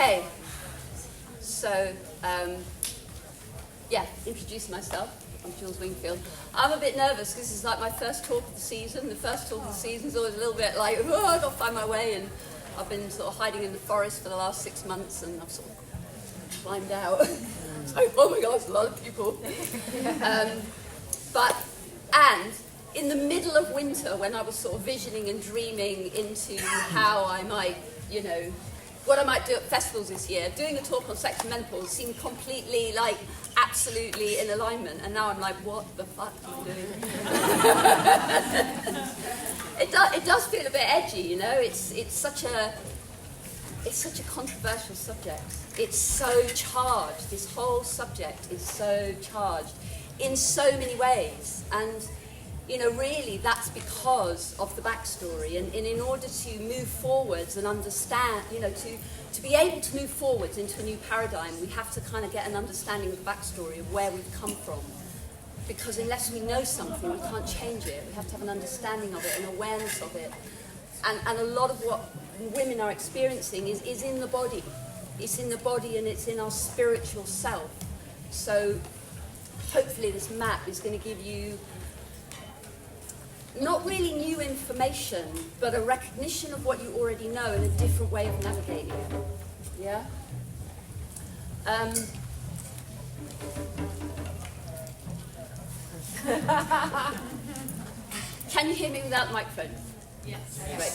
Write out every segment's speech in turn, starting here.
Okay, so, introduce myself. I'm Jules Wingfield. I'm a bit nervous because this is like my first talk of the season. The first talk of the season is always a little bit like, oh, I've got to find my way, and I've been sort of hiding in the forest for the last 6 months, and I've sort of climbed out. It's like, oh my God, there's a lot of people. And in the middle of winter, when I was sort of visioning and dreaming into how I might, what I might do at festivals this year, doing a talk on sex and menopause seemed completely, absolutely in alignment. And now I'm like, what the fuck am I doing? It does feel a bit edgy, It's such a controversial subject. It's so charged. This whole subject is so charged in so many ways. And really that's because of the backstory. And in order to move forwards and understand, to be able to move forwards into a new paradigm, we have to kind of get an understanding of the backstory of where we've come from. Because unless we know something, we can't change it. We have to have an understanding of it, an awareness of it. And a lot of what women are experiencing is in the body. It's in the body and it's in our spiritual self. So hopefully this map is going to give you not really new information, but a recognition of what you already know and a different way of navigating it. Yeah? Can you hear me without the microphone? Yes. Great.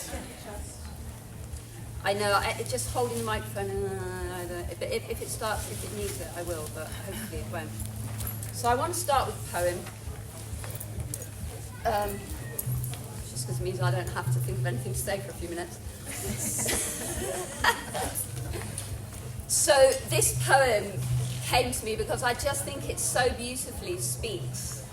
I know, just holding the microphone, if it needs it, I will, but hopefully it won't. So I want to start with a poem. Just because it means I don't have to think of anything to say for a few minutes. So this poem came to me because I just think it so beautifully speaks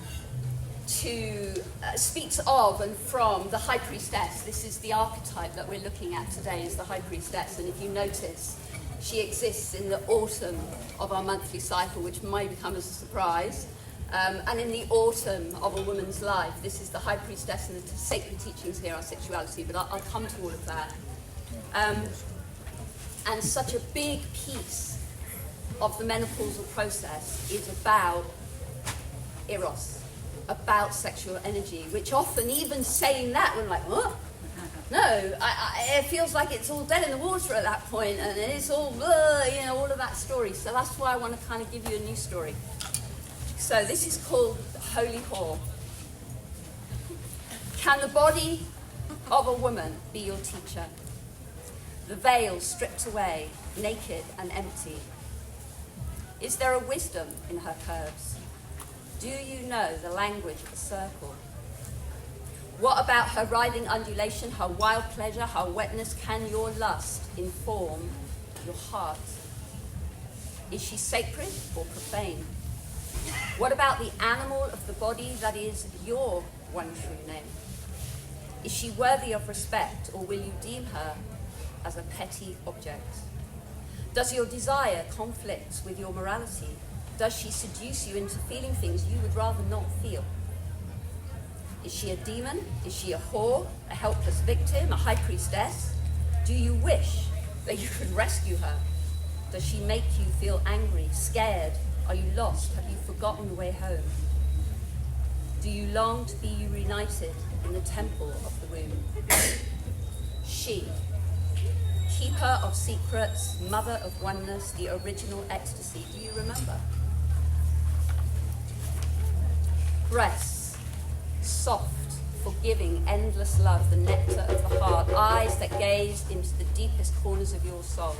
of and from the High Priestess. This is the archetype that we're looking at today, is the High Priestess. And if you notice, she exists in the autumn of our monthly cycle, which may become as a surprise. And in the autumn of a woman's life, this is the High Priestess, and the sacred teachings here are sexuality, but I'll come to all of that. And such a big piece of the menopausal process is about eros, about sexual energy, which often, even saying that, we're like, what? No, it feels like it's all dead in the water at that point, and it's all, all of that story. So that's why I want to kind of give you a new story. So this is called Holy Whore. Can the body of a woman be your teacher? The veil stripped away, naked and empty. Is there a wisdom in her curves? Do you know the language of the circle? What about her writhing undulation, her wild pleasure, her wetness? Can your lust inform your heart? Is she sacred or profane? What about the animal of the body that is your one true name? Is she worthy of respect, or will you deem her as a petty object? Does your desire conflict with your morality? Does she seduce you into feeling things you would rather not feel? Is she a demon? Is she a whore, a helpless victim, a high priestess? Do you wish that you could rescue her? Does she make you feel angry, scared? Are you lost? Have you forgotten the way home? Do you long to be reunited in the temple of the womb? She, keeper of secrets, mother of oneness, the original ecstasy. Do you remember? Breasts, soft, forgiving, endless love, the nectar of the heart, eyes that gazed into the deepest corners of your soul,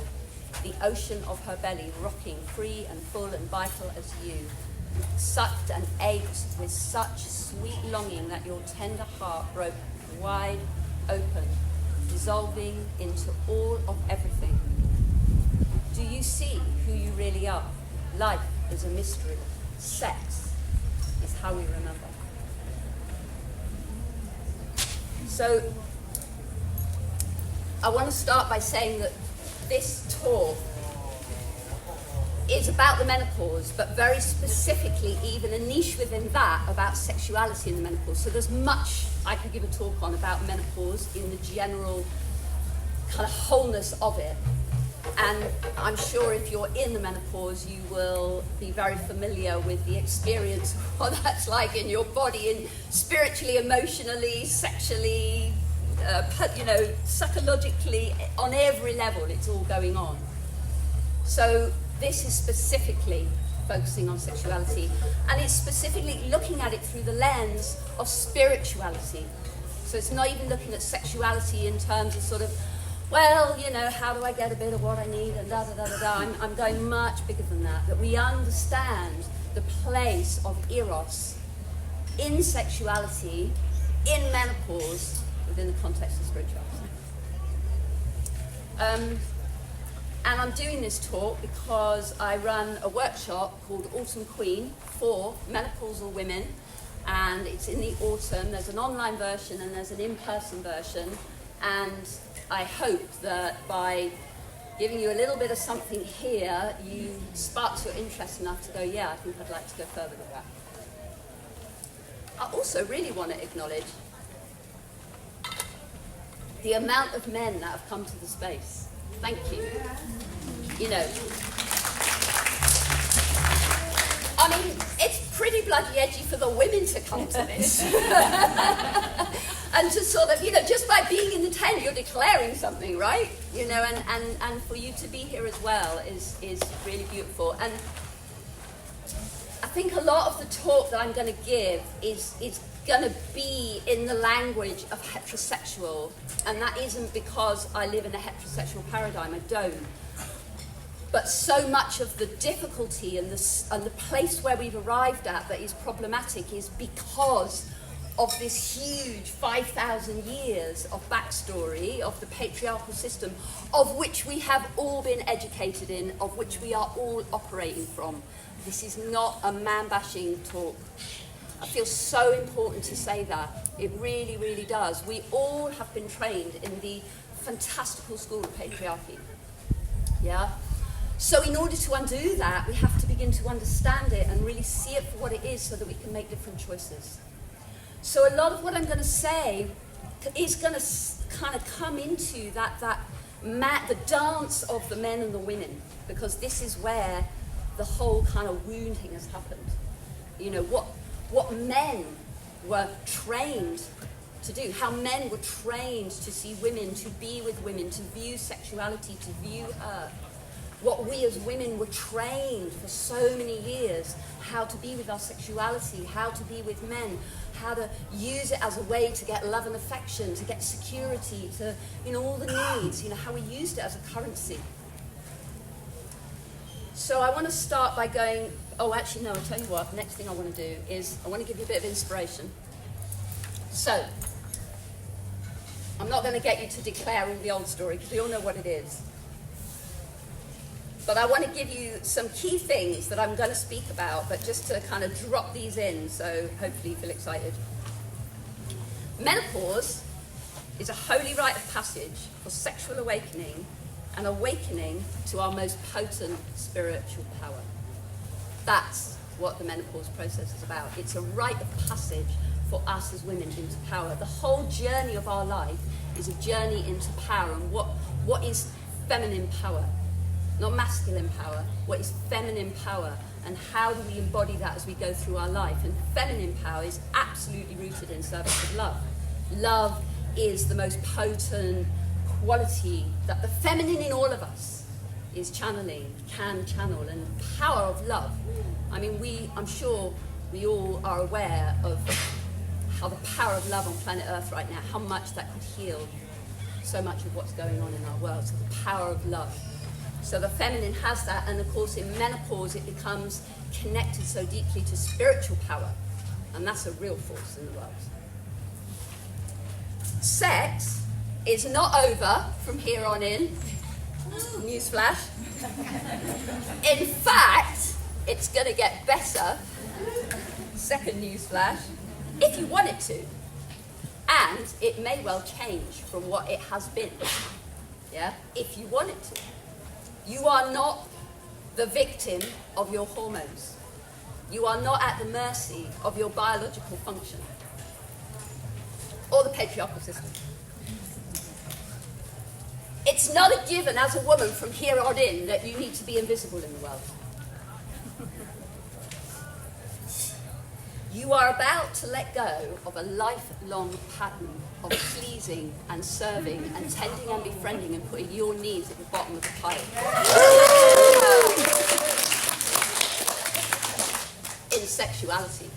the ocean of her belly, rocking, free and full and vital as you, sucked and ached with such sweet longing that your tender heart broke wide open, dissolving into all of everything. Do you see who you really are? Life is a mystery. Sex is how we remember. So, I want to start by saying that this talk is about the menopause, but very specifically, even a niche within that, about sexuality in the menopause. So there's much I could give a talk on about menopause in the general kind of wholeness of it. And I'm sure if you're in the menopause, you will be very familiar with the experience of what that's like in your body, and spiritually, emotionally, sexually, psychologically, on every level, it's all going on. So this is specifically focusing on sexuality, and it's specifically looking at it through the lens of spirituality. So it's not even looking at sexuality in terms of sort of, well, how do I get a bit of what I need, and da-da-da-da-da. I'm going much bigger than that, that we understand the place of eros in sexuality, in menopause, within the context of spirituality. And I'm doing this talk because I run a workshop called Autumn Queen for menopausal women, and it's in the autumn. There's an online version and there's an in-person version, and I hope that by giving you a little bit of something here, you sparks your interest enough to go, yeah, I think I'd like to go further with that. I also really want to acknowledge the amount of men that have come to the space. Thank you. I mean, it's pretty bloody edgy for the women to come to this. And to sort of, just by being in the tent, you're declaring something, right? And for you to be here as well is really beautiful. And I think a lot of the talk that I'm going to give is going to be in the language of heterosexual, and that isn't because I live in a heterosexual paradigm, I don't. But so much of the difficulty and the place where we've arrived at that is problematic is because of this huge 5,000 years of backstory of the patriarchal system, of which we have all been educated in, of which we are all operating from. This is not a man-bashing talk. I feel so important to say that. It really, really does. We all have been trained in the fantastical school of patriarchy. Yeah? So in order to undo that, we have to begin to understand it and really see it for what it is so that we can make different choices. So a lot of what I'm going to say is going to kind of come into the dance of the men and the women, because this is where the whole kind of wounding has happened. What men were trained to do, how men were trained to see women, to be with women, to view sexuality, to view her. What we as women were trained for so many years, how to be with our sexuality, how to be with men, how to use it as a way to get love and affection, to get security, to, all the needs, how we used it as a currency. So I want to start by going, I'll tell you what, next thing I want to do is I want to give you a bit of inspiration. So, I'm not going to get you to declare all the old story, because we all know what it is. But I want to give you some key things that I'm going to speak about, but just to kind of drop these in, so hopefully you feel excited. Menopause is a holy rite of passage for sexual awakening and awakening to our most potent spiritual power. That's what the menopause process is about. It's a rite of passage for us as women into power. The whole journey of our life is a journey into power. And what is feminine power? Not masculine power. What is feminine power? And how do we embody that as we go through our life? And feminine power is absolutely rooted in service of love. Love is the most potent quality that the feminine in all of us is channeling, can channel, and power of love. I mean, I'm sure we all are aware of how the power of love on planet Earth right now, how much that could heal so much of what's going on in our world. So the power of love. So the feminine has that, and of course in menopause it becomes connected so deeply to spiritual power, and that's a real force in the world. Sex is not over from here on in. Newsflash. In fact, it's going to get better. Second newsflash. If you want it to. And it may well change from what it has been. Yeah? If you want it to. You are not the victim of your hormones. You are not at the mercy of your biological function. Or the patriarchal system. It's not a given as a woman from here on in that you need to be invisible in the world. You are about to let go of a lifelong pattern of pleasing and serving and tending and befriending and putting your needs at the bottom of the pile. In sexuality.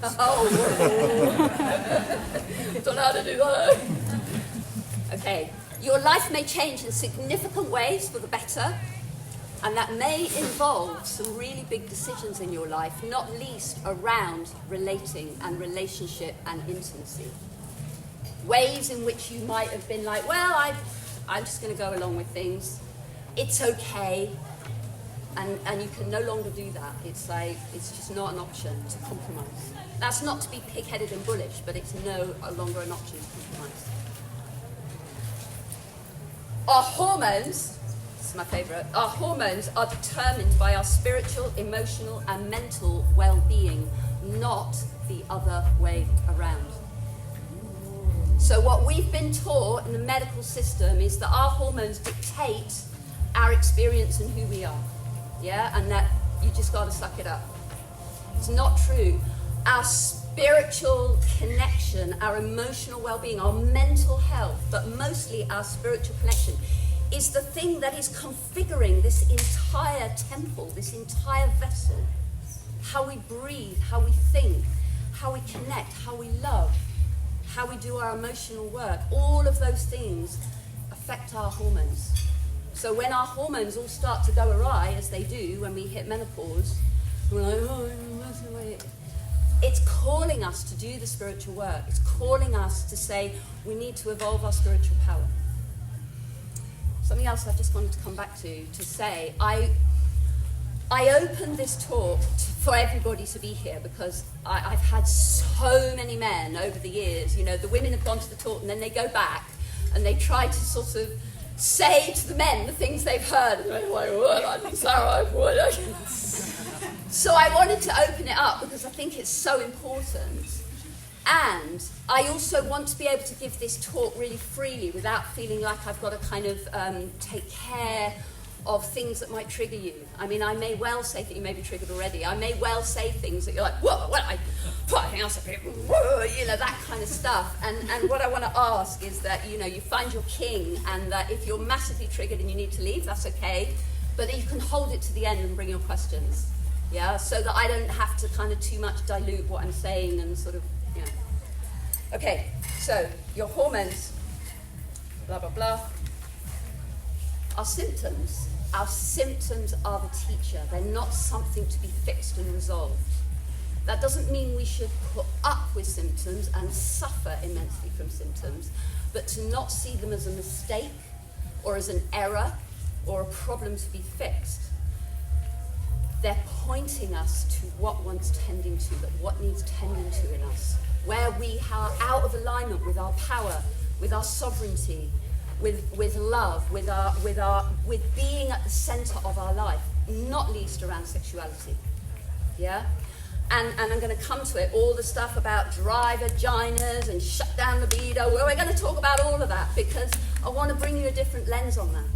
Oh, don't know how to do that. Okay, your life may change in significant ways for the better, and that may involve some really big decisions in your life, not least around relating and relationship and intimacy. Ways in which you might have been like, well, I'm just going to go along with things. It's okay. And you can no longer do that. It's like, it's just not an option to compromise. That's not to be pig-headed and bullish, but it's no longer an option to compromise. Our hormones, this is my favourite, our hormones are determined by our spiritual, emotional, and mental well-being, not the other way around. So what we've been taught in the medical system is that our hormones dictate our experience and who we are. Yeah, and that you just got to suck it up. It's not true. Our spiritual connection, our emotional well-being, our mental health, but mostly our spiritual connection, is the thing that is configuring this entire temple, this entire vessel. How we breathe, how we think, how we connect, how we love, how we do our emotional work. All of those things affect our hormones. So when our hormones all start to go awry, as they do when we hit menopause, we're like, oh, it's calling us to do the spiritual work. It's calling us to say we need to evolve our spiritual power. Something else I just wanted to come back to say, I opened this talk for everybody to be here because I've had so many men over the years. You know, the women have gone to the talk and then they go back and they try to sort of say to the men the things they've heard. And they're like, well, I think Sarah would. So I wanted to open it up because I think it's so important. And I also want to be able to give this talk really freely without feeling like I've got to kind of take care of things that might trigger you. I mean, I may well say that you may be triggered already. I may well say things that you're like, whoa, well, I think else, whoa, you know, that kind of stuff. And what I want to ask is that, you know, you find your king, and that if you're massively triggered and you need to leave, that's okay. But that you can hold it to the end and bring your questions. Yeah, so that I don't have to kind of too much dilute what I'm saying and sort of, you know. Okay, so your hormones, blah, blah, blah. Our symptoms are the teacher. They're not something to be fixed and resolved. That doesn't mean we should put up with symptoms and suffer immensely from symptoms, but to not see them as a mistake or as an error or a problem to be fixed. They're pointing us to what wants tending to, that what needs tending to in us, where we are out of alignment with our power, with our sovereignty, with love, with being at the center of our life, not least around sexuality. Yeah? And I'm going to come to it, all the stuff about dry vaginas and shut down libido. Well, we're going to talk about all of that because I want to bring you a different lens on that.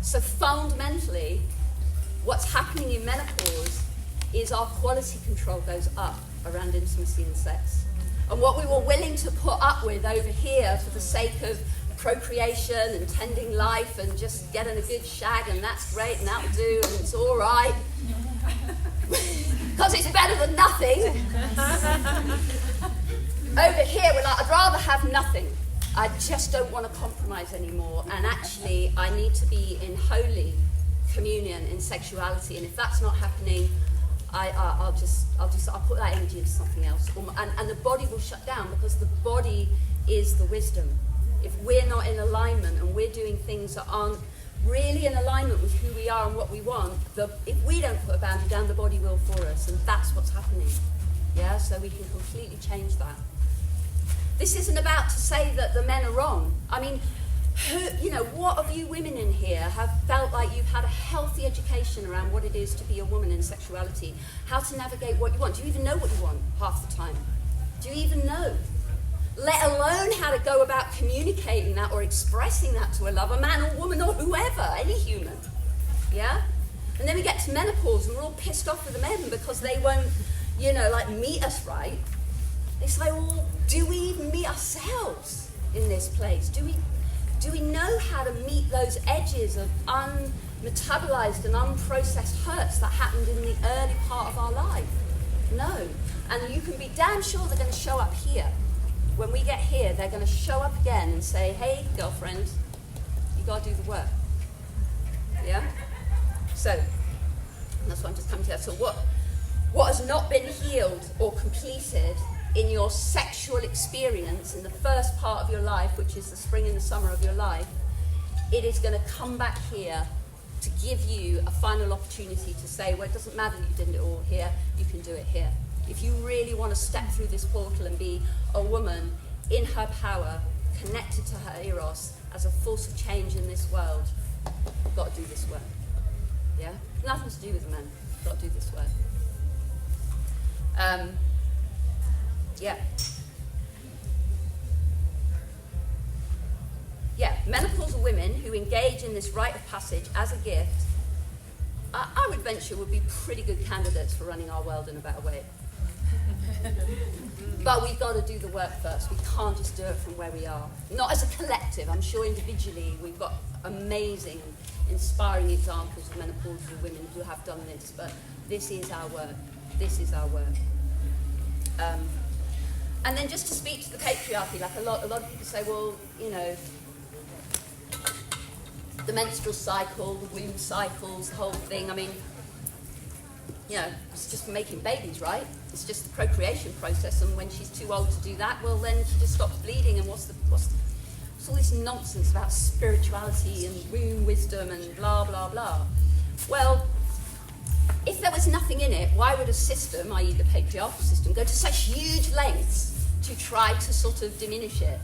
So fundamentally, what's happening in menopause is our quality control goes up around intimacy and sex. And what we were willing to put up with over here for the sake of procreation and tending life and just getting a good shag, and that's great and that'll do and it's all right because it's better than nothing. Over here we're like, I'd rather have nothing. I just don't want to compromise anymore, and actually I need to be in holy communion in sexuality, and if that's not happening, I'll put that energy into something else, and the body will shut down because the body is the wisdom. If we're not in alignment and we're doing things that aren't really in alignment with who we are and what we want, if we don't put a boundary down, the body will for us, and that's what's happening. Yeah, so we can completely change that. This isn't about to say that the men are wrong. I mean, what of you women in here have felt like you've had a healthy education around what it is to be a woman in sexuality, how to navigate what you want? Do you even know what you want half the time? Do you even know? let alone how to go about communicating that or expressing that to a lover, man or woman or whoever, any human. Yeah? And then we get to menopause and we're all pissed off with the men because they won't, meet us right. It's like, well, do we even meet ourselves in this place? Do we know how to meet those edges of unmetabolized and unprocessed hurts that happened in the early part of our life? No. And you can be damn sure they're going to show up here. When we get here, they're going to show up again and say, hey, girlfriend, you got to do the work. Yeah? So, that's what I'm just coming to. So what has not been healed or completed in your sexual experience in the first part of your life, which is the spring and the summer of your life, it is going to come back here to give you a final opportunity to say, well, it doesn't matter that you did it all here, you can do it here. If you really want to step through this portal and be a woman in her power, connected to her eros as a force of change in this world, you've got to do this work. Yeah? Nothing to do with the men. You've got to do this work. Menopausal women who engage in this rite of passage as a gift, I would venture would be pretty good candidates for running our world in a better way. But we've got to do the work first. We can't just do it from where we are. Not as a collective. I'm sure individually we've got amazing, inspiring examples of menopausal women who have done this, but this is our work. This is our work. And then just to speak to the patriarchy, like a lot of people say, well, the menstrual cycle, the womb cycles, the whole thing. I mean, it's just for making babies, right? It's just the procreation process, and when she's too old to do that, well, then she just stops bleeding, and what's all this nonsense about spirituality and womb wisdom and blah, blah, blah. Well, if there was nothing in it, why would a system, i.e. the patriarchal system, go to such huge lengths to try to sort of diminish it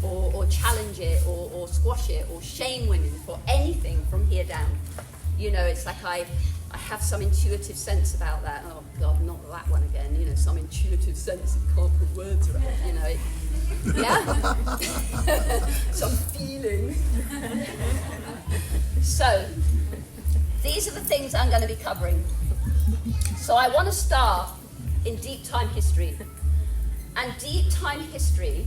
or challenge it or squash it or shame women for anything from here down? It's like I have some intuitive sense about that. Oh, God, not that one again. Some intuitive sense you can't put words around, Yeah? Some feeling. So, these are the things I'm going to be covering. So I want to start in deep time history. And deep time history,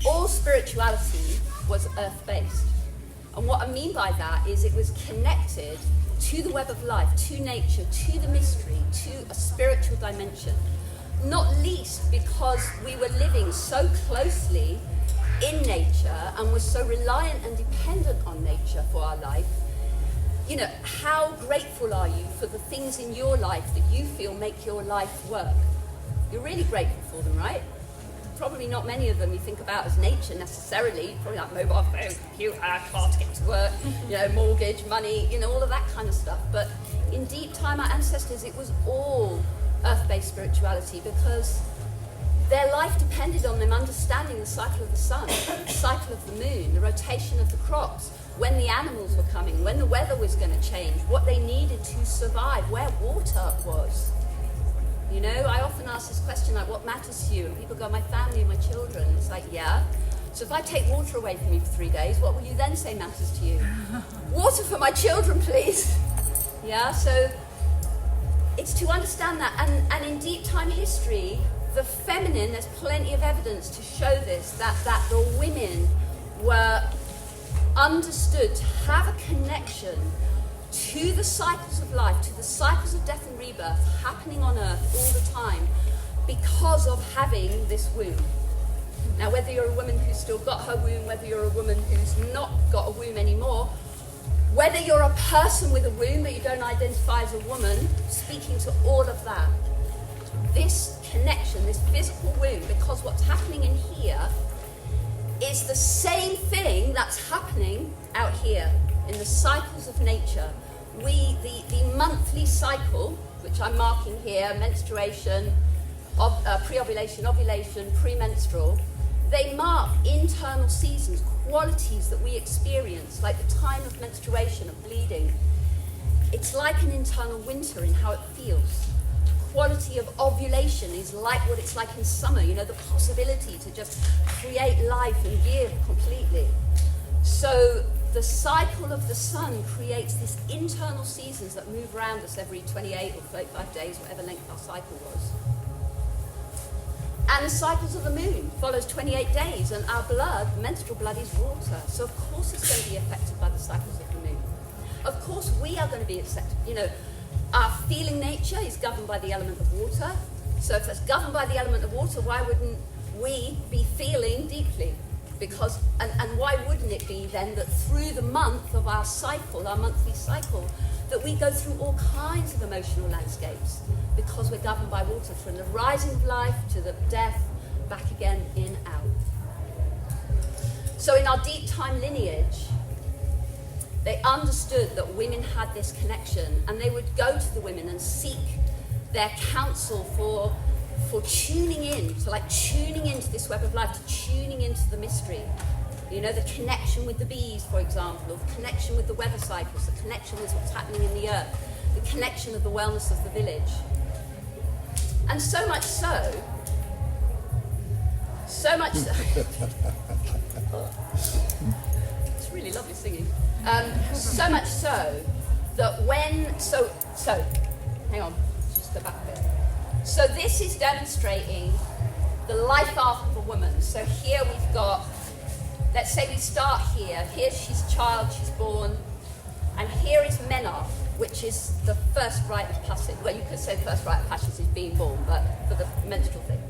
all spirituality was earth-based. And what I mean by that is it was connected to the web of life, to nature, to the mystery, to a spiritual dimension. Not least because we were living so closely in nature and were so reliant and dependent on nature for our life. How grateful are you for the things in your life that you feel make your life work? You're really grateful for them, right? Probably not many of them you think about as nature necessarily. Probably like mobile phone, computer, car to get to work, mortgage, money, all of that kind of stuff. But in deep time, our ancestors, it was all earth-based spirituality because their life depended on them understanding the cycle of the sun, the cycle of the moon, the rotation of the crops, when the animals were coming, when the weather was going to change, what they needed to survive, where water was. I often ask this question, like, what matters to you? And people go, my family and my children. And it's like, yeah. So if I take water away from you for 3 days, what will you then say matters to you? Water for my children, please. Yeah, so it's to understand that. And in deep time history, the feminine, there's plenty of evidence to show this, that the women were understood to have a connection to the cycles of life, to the cycles of death and rebirth happening on earth all the time because of having this womb. Now, whether you're a woman who's still got her womb, whether you're a woman who's not got a womb anymore, whether you're a person with a womb but you don't identify as a woman, speaking to all of that, this connection, this physical womb, because what's happening in here is the same thing that's happening out here in the cycles of nature. The monthly cycle, which I'm marking here, menstruation, pre-ovulation, ovulation, premenstrual, they mark internal seasons, qualities that we experience, like the time of menstruation, of bleeding. It's like an internal winter in how it feels. quality of ovulation is like what it's like in summer, you know, the possibility to just create life and give completely. So the cycle of the sun creates these internal seasons that move around us every 28 or 35 days, whatever length our cycle was. And the cycles of the moon follows 28 days, and our blood, menstrual blood, is water. So of course it's going to be affected by the cycles of the moon. Of course we are going to be affected. You know, our feeling nature is governed by the element of water. So if it's governed by the element of water, why wouldn't we be feeling deeply? Because, and why wouldn't it be then that through the month of our cycle, our monthly cycle, that we go through all kinds of emotional landscapes? Because we're governed by water, from the rising of life to the death, back again, in, out. So in our deep time lineage, they understood that women had this connection, and they would go to the women and seek their counsel for tuning in, so like tuning into this web of life, to tuning into the mystery. You know, the connection with the bees, for example, or the connection with the weather cycles, the connection with what's happening in the earth, the connection of the wellness of the village. And so much so, it's really lovely singing, so much so that hang on, let's just go back a bit. So this is demonstrating the life arc of a woman. So here we've got, let's say we start here. Here she's a child, she's born. And here is menarche, which is the first rite of passage. Well, you could say first rite of passage is being born, but for the menstrual thing.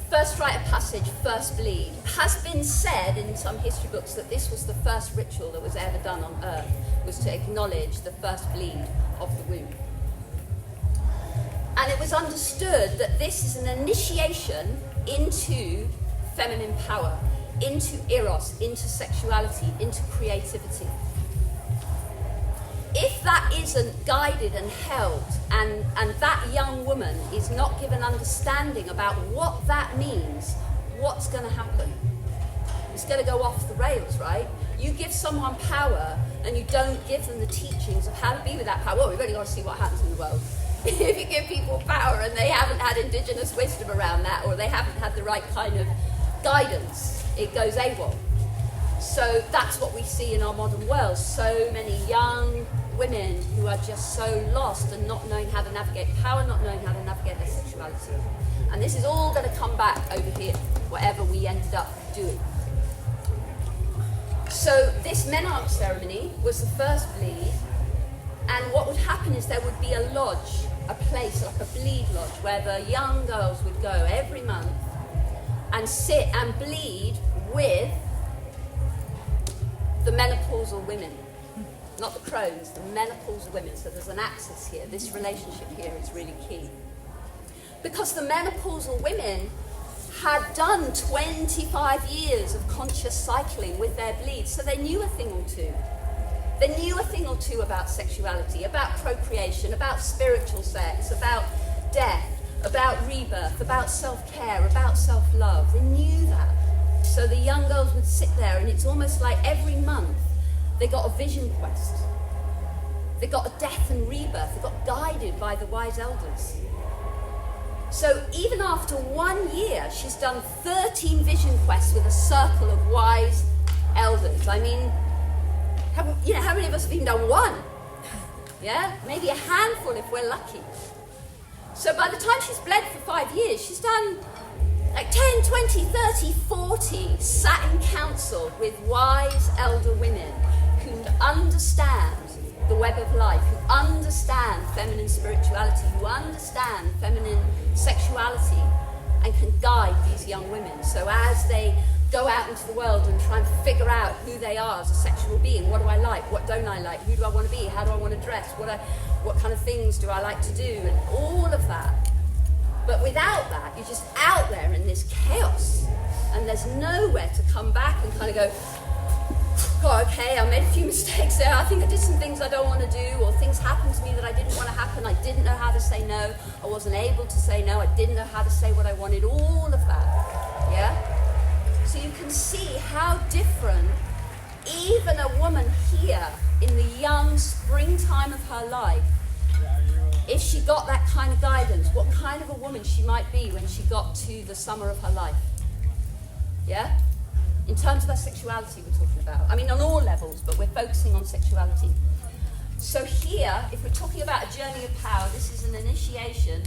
First rite of passage, first bleed. It has been said in some history books that this was the first ritual that was ever done on earth, was to acknowledge the first bleed of the womb. And it was understood that this is an initiation into feminine power, into eros, into sexuality, into creativity. If that isn't guided and held, and that young woman is not given understanding about what that means, what's going to happen? It's going to go off the rails, right? You give someone power and you don't give them the teachings of how to be with that power. Well, we've only got to see what happens in the world. If you give people power and they haven't had indigenous wisdom around that, or they haven't had the right kind of guidance, it goes AWOL. So that's what we see in our modern world. So many young women who are just so lost and not knowing how to navigate power, not knowing how to navigate their sexuality. And this is all going to come back over here, whatever we ended up doing. So this menarche ceremony was the first bleed. And what would happen is there would be a lodge, a place like a bleed lodge, where the young girls would go every month and sit and bleed with the menopausal women. Not the crones, the menopausal women. So there's an axis here. This relationship here is really key. Because the menopausal women had done 25 years of conscious cycling with their bleeds, so they knew a thing or two. They knew a thing or two about sexuality, about procreation, about spiritual sex, about death, about rebirth, about self-care, about self-love. They knew that. So the young girls would sit there, and it's almost like every month they got a vision quest. They got a death and rebirth. They got guided by the wise elders. So even after 1 year, she's done 13 vision quests with a circle of wise elders. I mean, how many of us have even done one? Yeah? Maybe a handful if we're lucky. So by the time she's bled for 5 years, she's done like 10, 20, 30, 40, sat in council with wise elder women who understand the web of life, who understand feminine spirituality, who understand feminine sexuality, and can guide these young women. So as they go out into the world and try and figure out who they are as a sexual being, what do I like, what don't I like, who do I want to be, how do I want to dress, what kind of things do I like to do, and all of that. But without that, you're just out there in this chaos, and there's nowhere to come back and kind of go, God, okay, I made a few mistakes there, I think I did some things I don't want to do, or things happened to me that I didn't want to happen, I didn't know how to say no, I wasn't able to say no, I didn't know how to say what I wanted, all of that, yeah? So you can see how different even a woman here in the young springtime of her life if she got that kind of guidance, what kind of a woman she might be when she got to the summer of her life. Yeah? In terms of her sexuality we're talking about. I mean, on all levels, but we're focusing on sexuality. So here, if we're talking about a journey of power, this is an initiation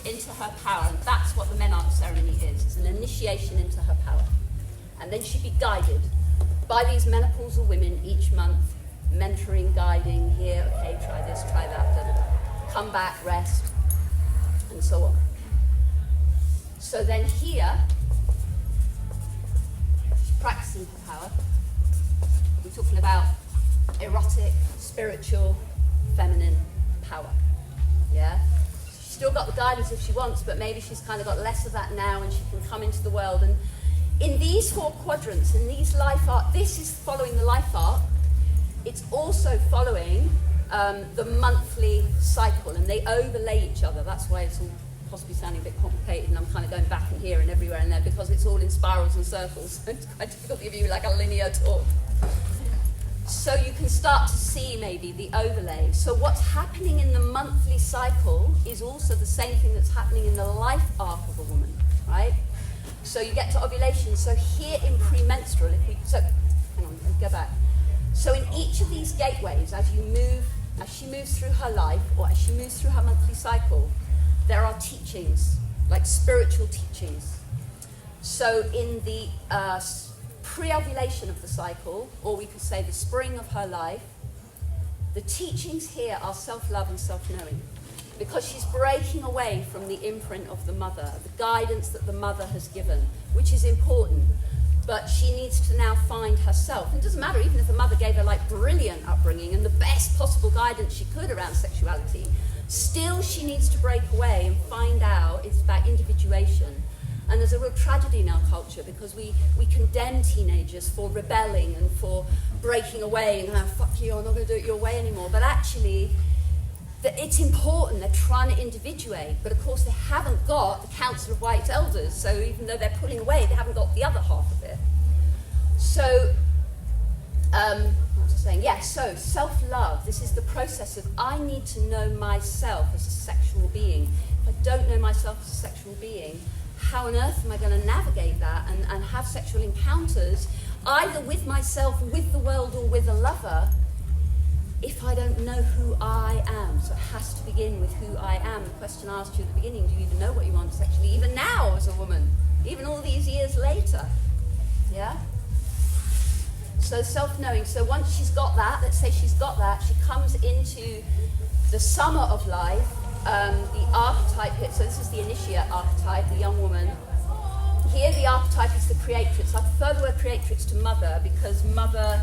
into her power. And that's what the menarche ceremony is. It's an initiation into her power. And then she'd be guided by these menopausal women each month, mentoring, guiding, here, okay, try this, try that, come back, rest, and so on. So then here, she's practicing her power. We're talking about erotic, spiritual, feminine power. Yeah? She's still got the guidance if she wants, but maybe she's kind of got less of that now and she can come into the world. And in these 4 quadrants, in these life arc, this is following the life arc. It's also following the monthly cycle, and they overlay each other. That's why it's all possibly sounding a bit complicated, and I'm kind of going back and here and everywhere and there because it's all in spirals and circles. It's quite difficult to give you like a linear talk. So you can start to see maybe the overlay. So what's happening in the monthly cycle is also the same thing that's happening in the life arc of a woman, right? So you get to ovulation. So here in premenstrual, hang on, let me go back. So in each of these gateways, as she moves through her life, or as she moves through her monthly cycle, there are teachings, like spiritual teachings. So in the pre-ovulation of the cycle, or we could say the spring of her life, the teachings here are self-love and self-knowing, because she's breaking away from the imprint of the mother, the guidance that the mother has given, which is important. But she needs to now find herself. And it doesn't matter, even if the mother gave her like brilliant upbringing and the best possible guidance she could around sexuality, still she needs to break away and find out. It's about individuation. And there's a real tragedy in our culture because we condemn teenagers for rebelling and for breaking away and going, fuck you, I'm not going to do it your way anymore. But actually, it's important. They're trying to individuate, but of course they haven't got the Council of White Elders, so even though they're pulling away, they haven't got the other half of it. So, what was I saying? Yeah, so self-love, this is the process of I need to know myself as a sexual being. If I don't know myself as a sexual being, how on earth am I going to navigate that and have sexual encounters, either with myself, with the world, or with a lover, if I don't know who I am? So it has to begin with who I am. The question I asked you at the beginning, do you even know what you want sexually, even now as a woman, even all these years later? Yeah? So self-knowing. So once she's got that, let's say she's got that, she comes into the summer of life, the archetype hit. So this is the initiate archetype, the young woman. Here the archetype is the creatrix. I prefer the word creatrix to mother because mother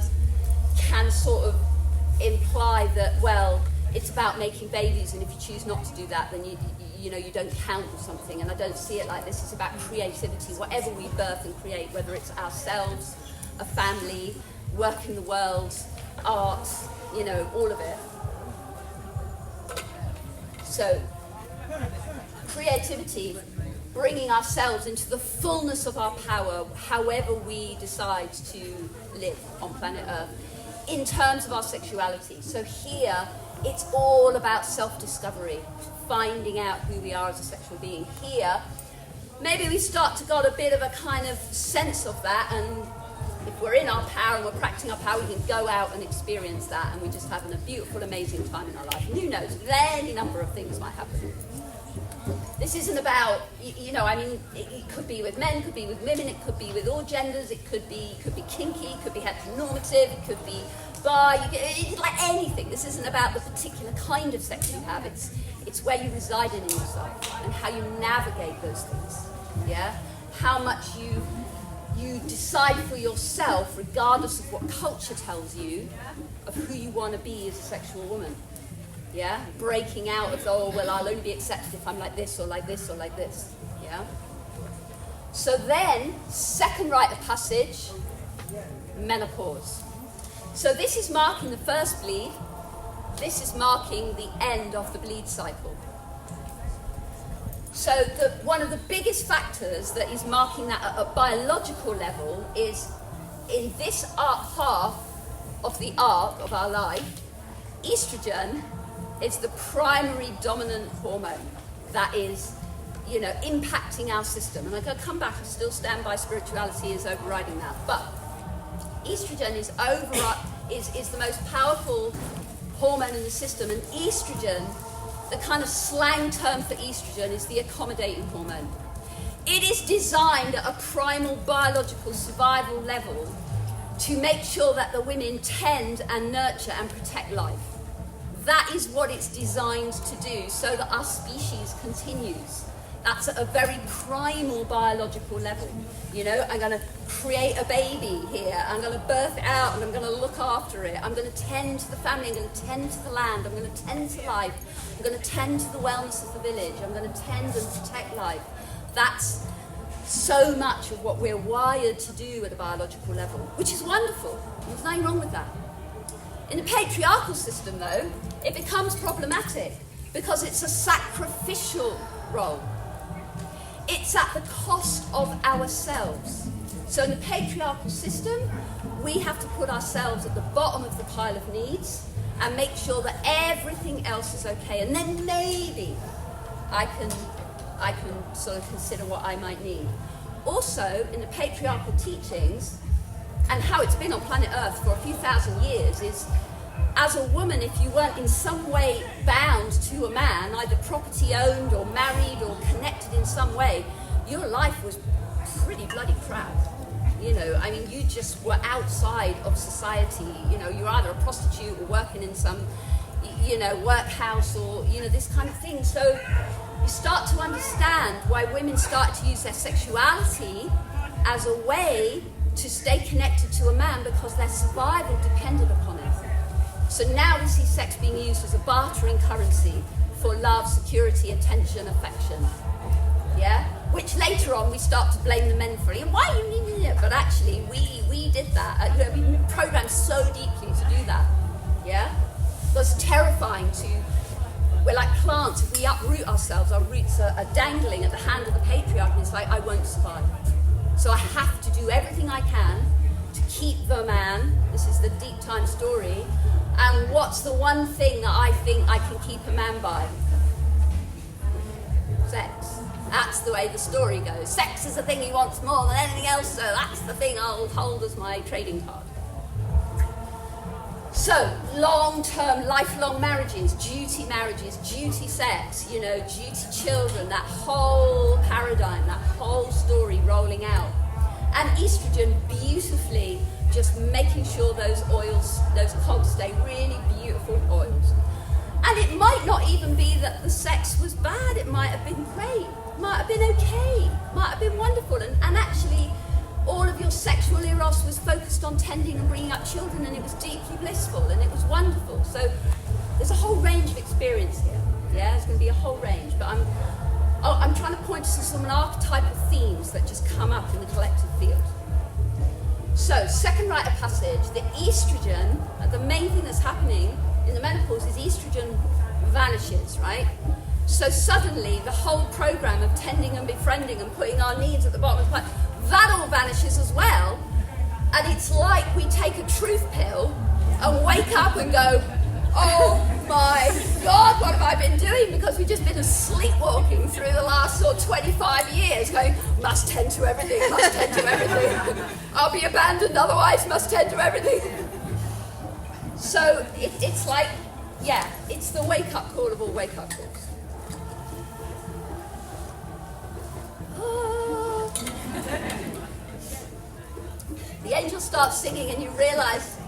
can sort of imply that, well, it's about making babies, and if you choose not to do that, then you know you don't count or something. And I don't see it like this. It's about creativity, whatever we birth and create, whether it's ourselves, a family, work in the world, art, you know, all of it. So creativity, bringing ourselves into the fullness of our power, however we decide to live on planet Earth, in terms of our sexuality. So here, it's all about self-discovery, finding out who we are as a sexual being. Here, maybe we start to get a bit of a kind of sense of that, and if we're in our power and we're practicing our power, we can go out and experience that, and we're just having a beautiful, amazing time in our life. And who knows, any number of things might happen. This isn't about, you know, I mean, it could be with men, could be with women, it could be with all genders, it could be kinky, it could be heteronormative, it could be bi, it's like anything. This isn't about the particular kind of sex you have, it's where you reside in yourself and how you navigate those things, yeah? How much you decide for yourself, regardless of what culture tells you, of who you want to be as a sexual woman. Yeah, breaking out of, oh, well, I'll only be accepted if I'm like this or like this or like this. Yeah. So then, second rite of passage, menopause. So this is marking the first bleed. This is marking the end of the bleed cycle. So one of the biggest factors that is marking that at a biological level is in this half of the arc of our life, estrogen is the primary dominant hormone that is, impacting our system. And I'm going to come back, I still stand by spirituality is overriding that. But estrogen is the most powerful hormone in the system. And estrogen, the kind of slang term for estrogen, is the accommodating hormone. It is designed at a primal biological survival level to make sure that the women tend and nurture and protect life. That is what it's designed to do, so that our species continues. That's at a very primal biological level. I'm going to create a baby here, I'm going to birth it out, and I'm going to look after it. I'm going to tend to the family, I'm going to tend to the land, I'm going to tend to life, I'm going to tend to the wellness of the village, I'm going to tend and protect life. That's so much of what we're wired to do at a biological level, which is wonderful. There's nothing wrong with that. In the patriarchal system, though, it becomes problematic because it's a sacrificial role. It's at the cost of ourselves. So in the patriarchal system, we have to put ourselves at the bottom of the pile of needs and make sure that everything else is okay. And then maybe I can sort of consider what I might need. Also, in the patriarchal teachings, and how it's been on planet Earth for a few thousand years, is as a woman, if you weren't in some way bound to a man, either property owned or married or connected in some way, your life was pretty bloody crap. You just were outside of society. You're either a prostitute or working in some, workhouse or, this kind of thing. So you start to understand why women started to use their sexuality as a way to stay connected to a man, because their survival depended upon it. So now we see sex being used as a bartering currency for love, security, attention, affection. Yeah? Which later on we start to blame the men for it. And why you need it? But actually we did that. We've been programmed so deeply to do that. Yeah? It was terrifying we're like plants. If we uproot ourselves, our roots are dangling at the hand of the patriarchy. It's like, I won't survive. So I have to do everything I can to keep the man. This is the deep time story. And what's the one thing that I think I can keep a man by? Sex. That's the way the story goes. Sex is the thing he wants more than anything else, so that's the thing I'll hold as my trading card. So, long-term, lifelong marriages, duty sex, duty children, that whole paradigm, that whole story rolling out. And estrogen beautifully just making sure those oils, those cogs stay really beautiful oils. And it might not even be that the sex was bad, it might have been great, might have been okay, might have been wonderful, and actually all of your sexual eros was focused on tending and bringing up children, and it was deeply blissful and it was wonderful. So there's a whole range of experience here. Yeah, there's going to be a whole range, but I'm trying to point to some archetypal themes that just come up in the collective field. So, second rite of passage, the estrogen, the main thing that's happening in the menopause is estrogen vanishes, right? So suddenly the whole program of tending and befriending and putting our needs at the bottom of the pile, that all vanishes as well. And it's like we take a truth pill and wake up and go, oh my God, what have I been doing? Because we've just been sleepwalking through the last 25 years going, must tend to everything, must tend to everything. I'll be abandoned otherwise, must tend to everything. So it's like, it's the wake-up call of all wake-up calls. The angel starts singing and you realise,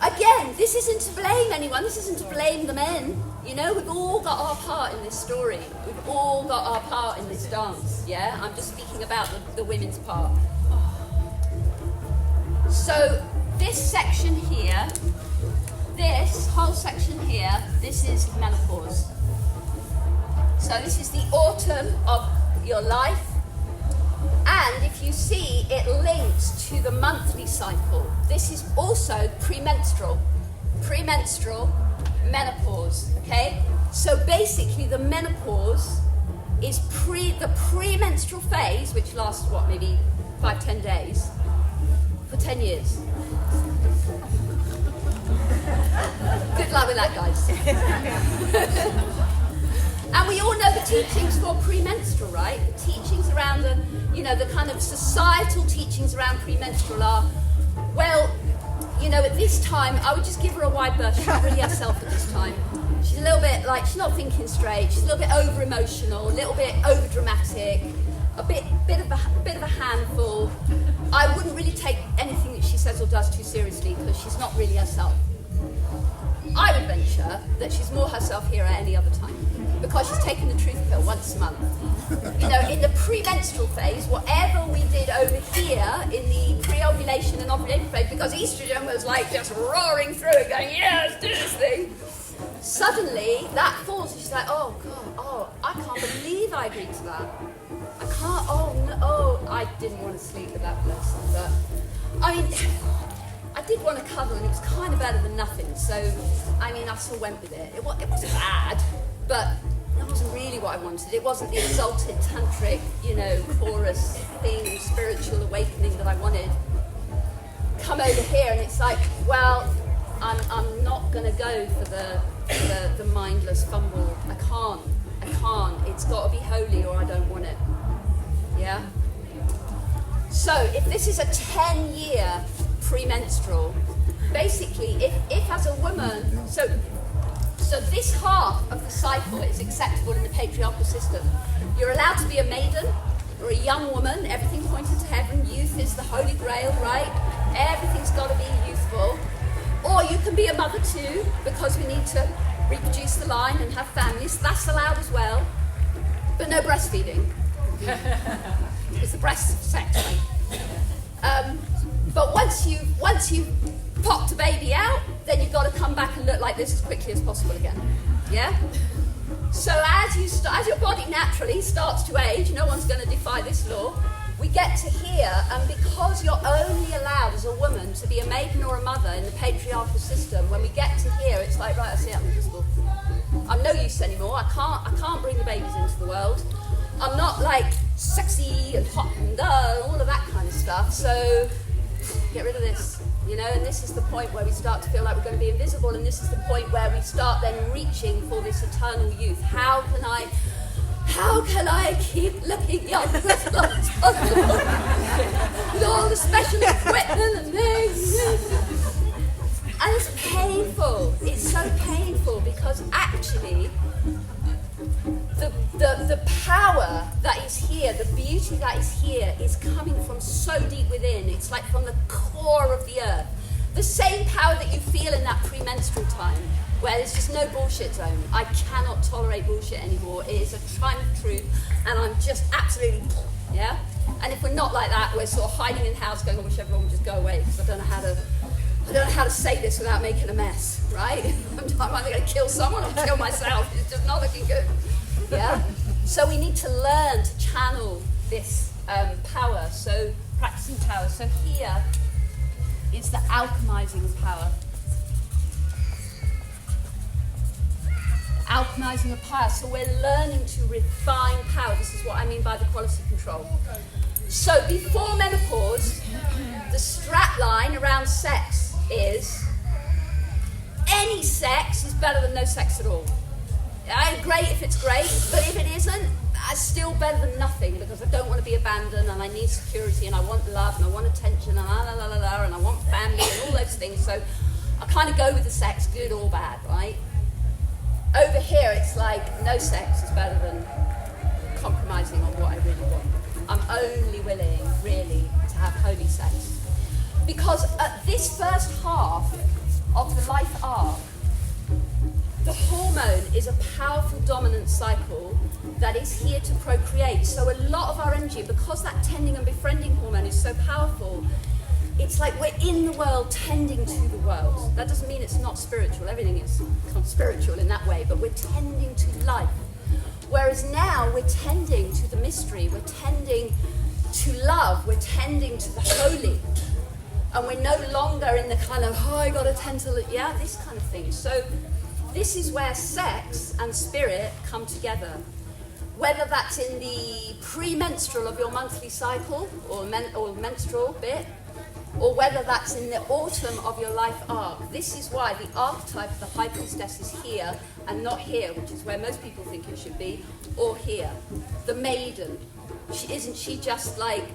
again, this isn't to blame anyone, this isn't to blame the men. We've all got our part in this story. We've all got our part in this dance, yeah? I'm just speaking about the women's part. So this section here, this whole section here, this is menopause. So this is the autumn of your life. And if you see, it links to the monthly cycle. This is also premenstrual, menopause, okay? So basically the menopause is the premenstrual phase, which lasts, maybe 5-10 days, for 10 years. Good luck with that, guys. And we all know the teachings for premenstrual, right? The teachings around the kind of societal teachings around premenstrual are, well, at this time, I would just give her a wide berth. She's not really herself at this time. She's a little bit like, she's not thinking straight. She's a little bit over-emotional, a little bit over-dramatic, a bit of a handful. I wouldn't really take anything that she says or does too seriously because she's not really herself. I would venture that she's more herself here at any other time because she's taking the truth pill once a month. In the premenstrual phase, whatever we did over here in the pre-ovulation and ovulation phase, because estrogen was like just roaring through it, going, yeah, let's do this thing. Suddenly, that falls, and she's like, oh, God, I can't believe I agreed to that. I can't, I didn't want to sleep with that person, but, I did want to cuddle, and it was kind of better than nothing, so, I still went with it. It wasn't bad, but that wasn't really what I wanted. It wasn't the exalted, tantric, chorus thing, spiritual awakening that I wanted. Come over here, and it's like, well, I'm not going to go for the mindless fumble. I can't. It's got to be holy or I don't want it. Yeah? So, if this is a 10-year premenstrual, basically, if as a woman, so this half of the cycle is acceptable in the patriarchal system. You're allowed to be a maiden or a young woman, everything pointing to heaven, youth is the holy grail, right? Everything's got to be youthful. Or you can be a mother too, because we need to reproduce the line and have families. That's allowed as well. But no breastfeeding. Because the breasts are sex, right? But once you've popped a baby out, then you've got to come back and look like this as quickly as possible again. Yeah? So as your body naturally starts to age, no one's going to defy this law, we get to here, and because you're only allowed as a woman to be a maiden or a mother in the patriarchal system, when we get to here, it's like, right, I see I'm invisible. I'm no use anymore. I can't bring the babies into the world. I'm not like sexy and hot and all of that kind of stuff. So get rid of this, and this is the point where we start to feel like we're going to be invisible, and this is the point where we start then reaching for this eternal youth. How can I keep looking young as long as possible with all the special equipment and things? And it's painful. It's so painful because actually the power that is here, the beauty that is here is coming from so deep within. It's like from the core of the earth. The same power that you feel in that premenstrual time where there's just no bullshit zone. I cannot tolerate bullshit anymore. It is a time of truth, and I'm just absolutely, yeah? And if we're not like that, we're sort of hiding in the house going, I wish everyone would just go away, because I don't know how to say this without making a mess, right? I'm either going to kill someone or kill myself. It's just not looking good, yeah? So we need to learn to channel this power, so practicing power. So here is the alchemizing of power. Alchemizing of power. So we're learning to refine power. This is what I mean by the quality control. So before menopause, the strap line around sex is any sex is better than no sex at all. Great if it's great, but if it isn't, it's still better than nothing, because I don't want to be abandoned, and I need security, and I want love, and I want attention, and and I want family, and all those things. So I kind of go with the sex, good or bad, right? Over here, it's like no sex is better than compromising on what I really want. I'm only willing, really, to have holy sex. Because at this first half of the life arc, the hormone is a powerful dominant cycle that is here to procreate. So a lot of our energy, because that tending and befriending hormone is so powerful, it's like we're in the world tending to the world. That doesn't mean it's not spiritual. Everything is spiritual in that way, but we're tending to life. Whereas now we're tending to the mystery, we're tending to love, we're tending to the holy. And we're no longer in the kind of, I gotta tend to, this kind of thing. So this is where sex and spirit come together. Whether that's in the premenstrual of your monthly cycle or menstrual bit, or whether that's in the autumn of your life arc. This is why the archetype of the High Priestess is here and not here, which is where most people think it should be, or here. The maiden. Isn't she just like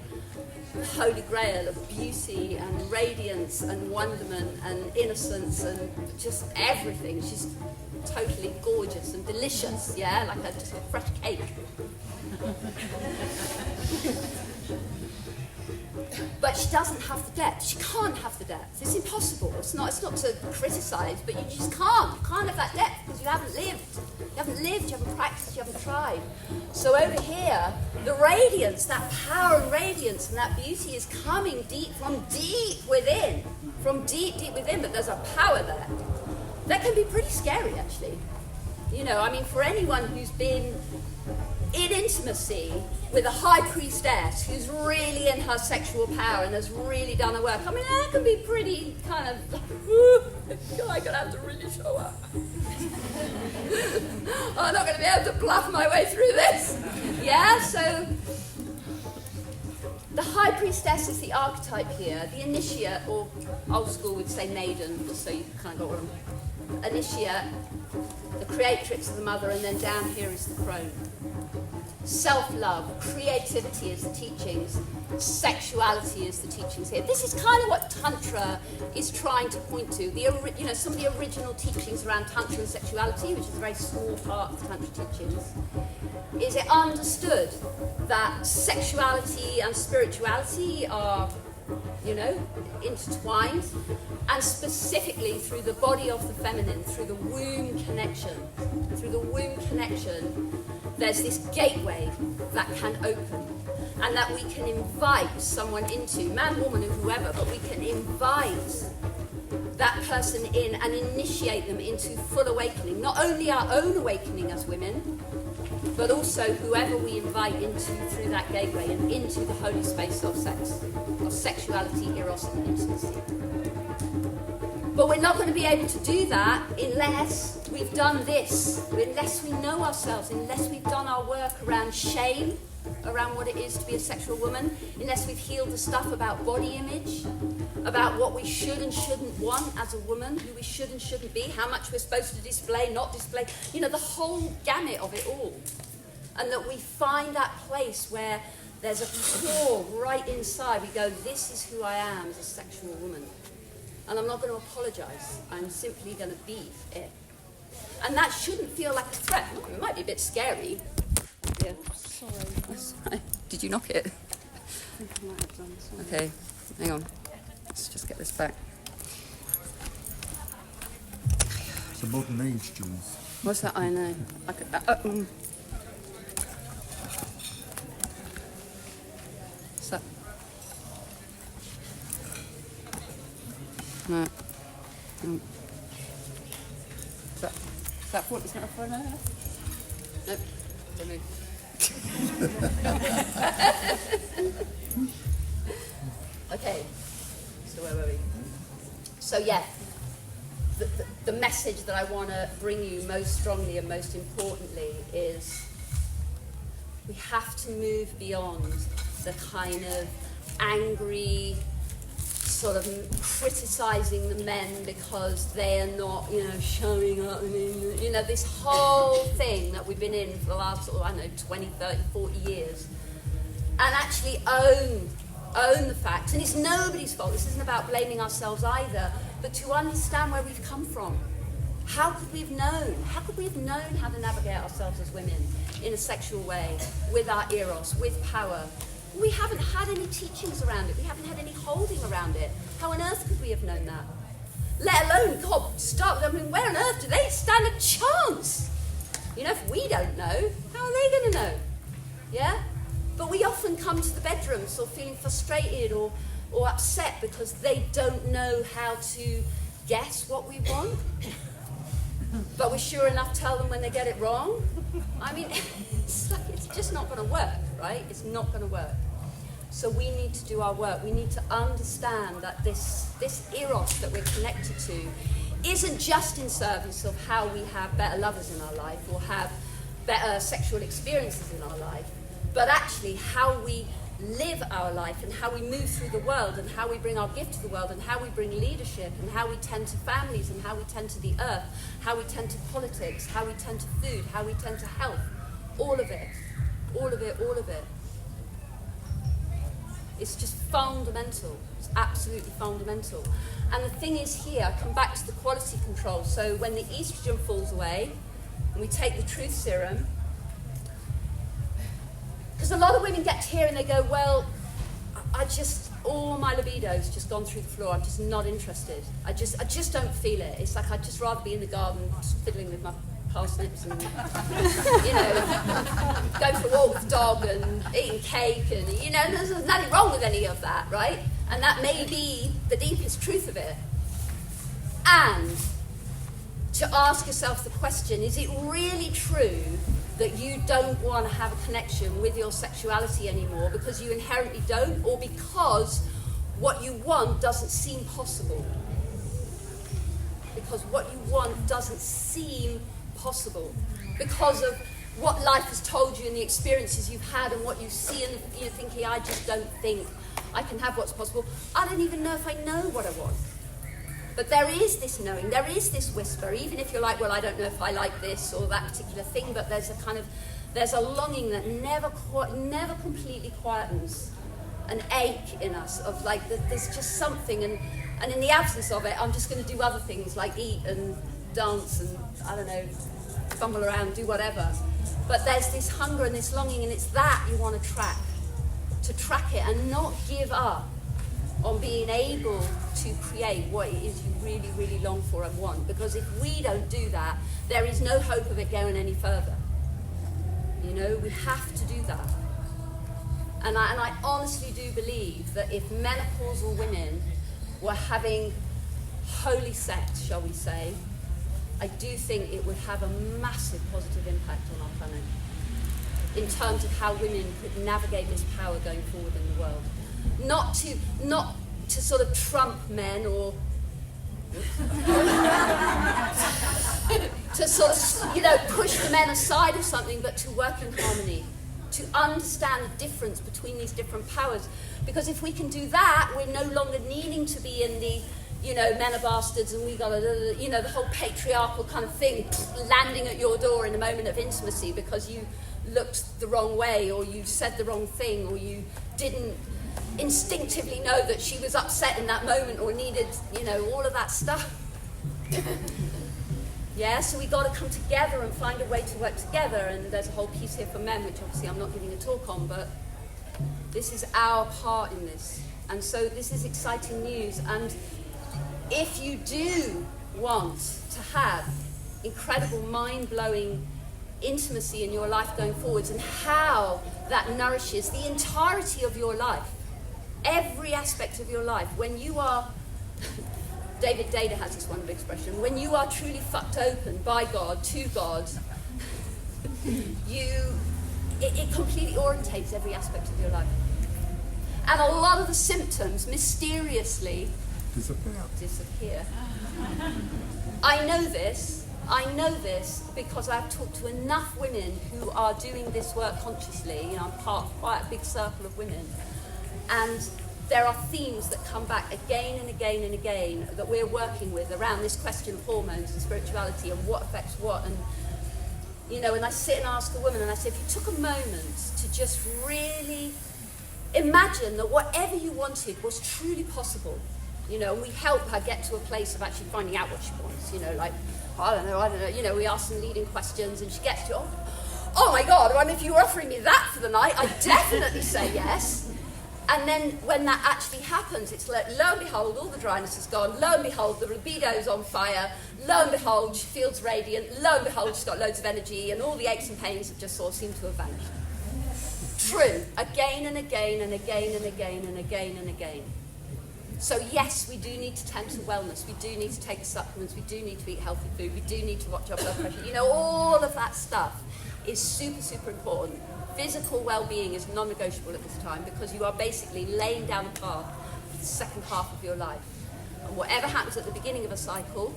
the holy grail of beauty and radiance and wonderment and innocence and just everything? She's totally gorgeous and delicious, yeah, like just a fresh cake. But she doesn't have the depth. She can't have the depth. It's impossible. It's not to criticise, but you just can't. You can't have that depth because you haven't lived. You haven't lived, you haven't practiced, you haven't tried. So over here, the radiance, that power and radiance and that beauty is coming from deep within. From deep, deep within, but there's a power there. That can be pretty scary, actually. You know, I mean, for anyone who's been in intimacy with a high priestess who's really in her sexual power and has really done the work, I mean, that can be pretty kind of, I'm going to have to really show up. I'm not going to be able to bluff my way through this. Yeah, so the high priestess is the archetype here. The initiate, or old school would say maiden, just so you kind of got what I'm... Initiate, the creatrix of the mother, and then down here is the crone. Self-love, creativity is the teachings, sexuality is the teachings here. This is kind of what Tantra is trying to point to. Some of the original teachings around Tantra and sexuality, which is a very small part of the Tantra teachings, is it understood that sexuality and spirituality are, intertwined, and specifically through the body of the feminine, through the womb connection. Through the womb connection, there's this gateway that can open, and that we can invite someone into, man, woman, or whoever, but we can invite that person in and initiate them into full awakening. Not only our own awakening as women, but also whoever we invite into through that gateway and into the holy space of sex, of sexuality, eros, and intimacy. But we're not going to be able to do that unless we've done this, unless we know ourselves, unless we've done our work around shame, around what it is to be a sexual woman, unless we've healed the stuff about body image, about what we should and shouldn't want as a woman, who we should and shouldn't be, how much we're supposed to display, not display, the whole gamut of it all. And that we find that place where there's a core right inside. We go, this is who I am as a sexual woman. And I'm not going to apologise. I'm simply going to be it. And that shouldn't feel like a threat. It might be a bit scary. Yeah. Sorry. Did you knock it? I think I might have done something. Okay, hang on. Let's just get this back. It's a modern age, Jules. What's that? I know. What's that? No. Is that what? Is that a phone? Nope. Don't move. Okay, so where were we? So yeah, the message that I want to bring you most strongly and most importantly is we have to move beyond the kind of angry, sort of criticising the men because they are not, showing up. This whole thing that we've been in for the last, 20, 30, 40 years. And actually own the fact. And it's nobody's fault. This isn't about blaming ourselves either. But to understand where we've come from. How could we have known? How could we have known how to navigate ourselves as women in a sexual way, with our eros, with power? We haven't had any teachings around it. We haven't had any holding around it. How on earth could we have known that? Let alone, where on earth do they stand a chance? If we don't know, how are they going to know? Yeah? But we often come to the bedrooms or feeling frustrated or upset because they don't know how to guess what we want. But we sure enough tell them when they get it wrong. It's just not going to work, right? It's not going to work. So we need to do our work. We need to understand that this eros that we're connected to isn't just in service of how we have better lovers in our life or have better sexual experiences in our life, but actually how we live our life and how we move through the world and how we bring our gift to the world and how we bring leadership and how we tend to families and how we tend to the earth, how we tend to politics, how we tend to food, how we tend to health. All of it. All of it, all of it. It's just fundamental. It's absolutely fundamental. And the thing is here, I come back to the quality control. So when the estrogen falls away and we take the truth serum, because a lot of women get here and they go, well, all my libido's just gone through the floor. I'm just not interested. I just don't feel it. It's like I'd just rather be in the garden just fiddling with my parsnips and, going for a walk with the dog and eating cake and, there's nothing wrong with any of that, right? And that may be the deepest truth of it. And to ask yourself the question, is it really true that you don't want to have a connection with your sexuality anymore because you inherently don't, or because what you want doesn't seem possible? Because what you want doesn't seem possible. Because of what life has told you and the experiences you've had and what you see, and you're thinking, I just don't think I can have what's possible. I don't even know if I know what I want. But there is this knowing, there is this whisper, even if you're like, well, I don't know if I like this or that particular thing, but there's a longing that never completely quietens, an ache in us of like, there's just something, and in the absence of it, I'm just going to do other things like eat and dance and, I don't know, fumble around, do whatever. But there's this hunger and this longing, and it's that you want to track it and not give up on being able to create what it is you really, really long for and want. Because if we don't do that, there is no hope of it going any further. We have to do that. And I honestly do believe that if menopausal women were having holy sex, shall we say, I do think it would have a massive positive impact on our planet in terms of how women could navigate this power going forward in the world. Not to sort of trump men or to sort of, push the men aside or something, but to work in harmony, to understand the difference between these different powers. Because if we can do that, we're no longer needing to be in the, men are bastards and we got to, the whole patriarchal kind of thing landing at your door in a moment of intimacy because you looked the wrong way or you said the wrong thing or you didn't instinctively know that she was upset in that moment or needed, all of that stuff. Yeah, so we got to come together and find a way to work together, and there's a whole piece here for men, which obviously I'm not giving a talk on, but this is our part in this. And so this is exciting news, and if you do want to have incredible, mind-blowing intimacy in your life going forwards and how that nourishes the entirety of your life, every aspect of your life, when you are, David Dada has this wonderful expression, when you are truly fucked open by God, to God, it completely orientates every aspect of your life. And a lot of the symptoms mysteriously disappear. I know this because I've talked to enough women who are doing this work consciously. I'm part of quite a big circle of women. And there are themes that come back again and again and again that we're working with around this question of hormones and spirituality and what affects what. And, and I sit and ask a woman and I say, if you took a moment to just really imagine that whatever you wanted was truly possible, and we help her get to a place of actually finding out what she wants, I don't know, we ask some leading questions and she gets to, oh my God, if you were offering me that for the night, I'd definitely say yes. And then when that actually happens, it's like, lo and behold, all the dryness is gone. Lo and behold, the libido's on fire. Lo and behold, she feels radiant. Lo and behold, she's got loads of energy, and all the aches and pains have just sort of seemed to have vanished. True. Again and again and again and again and again and again. So yes, we do need to tend to wellness. We do need to take the supplements. We do need to eat healthy food. We do need to watch our blood pressure. All of that stuff is super, super important. Physical well-being is non-negotiable at this time because you are basically laying down the path for the second half of your life. And whatever happens at the beginning of a cycle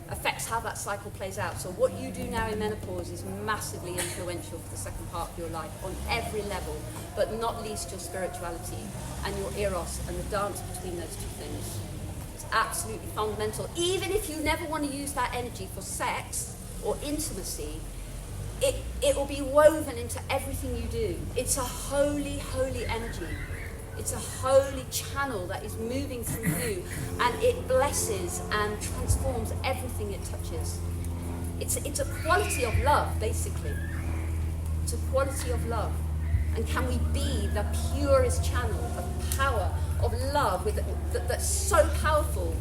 affects how that cycle plays out. So what you do now in menopause is massively influential for the second part of your life on every level, but not least your spirituality and your eros and the dance between those two things. It's absolutely fundamental. Even if you never want to use that energy for sex or intimacy, it will be woven into everything you do. It's a holy, holy energy. It's a holy channel that is moving through you, and it blesses and transforms everything it touches. It's a quality of love, basically. It's a quality of love. And can we be the purest channel of power, of love, that's so powerful?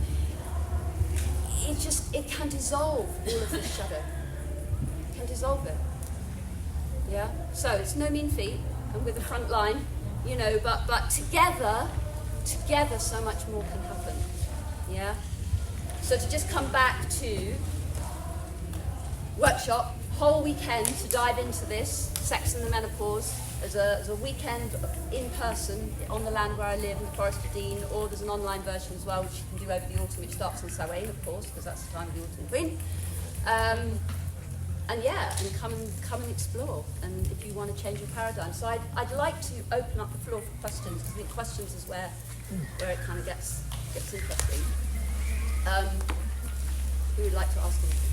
It can dissolve all of this shadow. It can dissolve it. Yeah? So it's no mean feat, and with the front line, you know, but together so much more can happen. Yeah? So to just come back to workshop, whole weekend to dive into this, sex and the menopause, as a weekend in person on the land where I live in the Forest of Dean, or there's an online version as well, which you can do over the autumn, which starts in Samhain, of course, because that's the time of the autumn queen. And come and explore. And if you want to change your paradigm, so I'd like to open up the floor for questions, because I think questions is where it kind of gets interesting. Who would like to ask anything?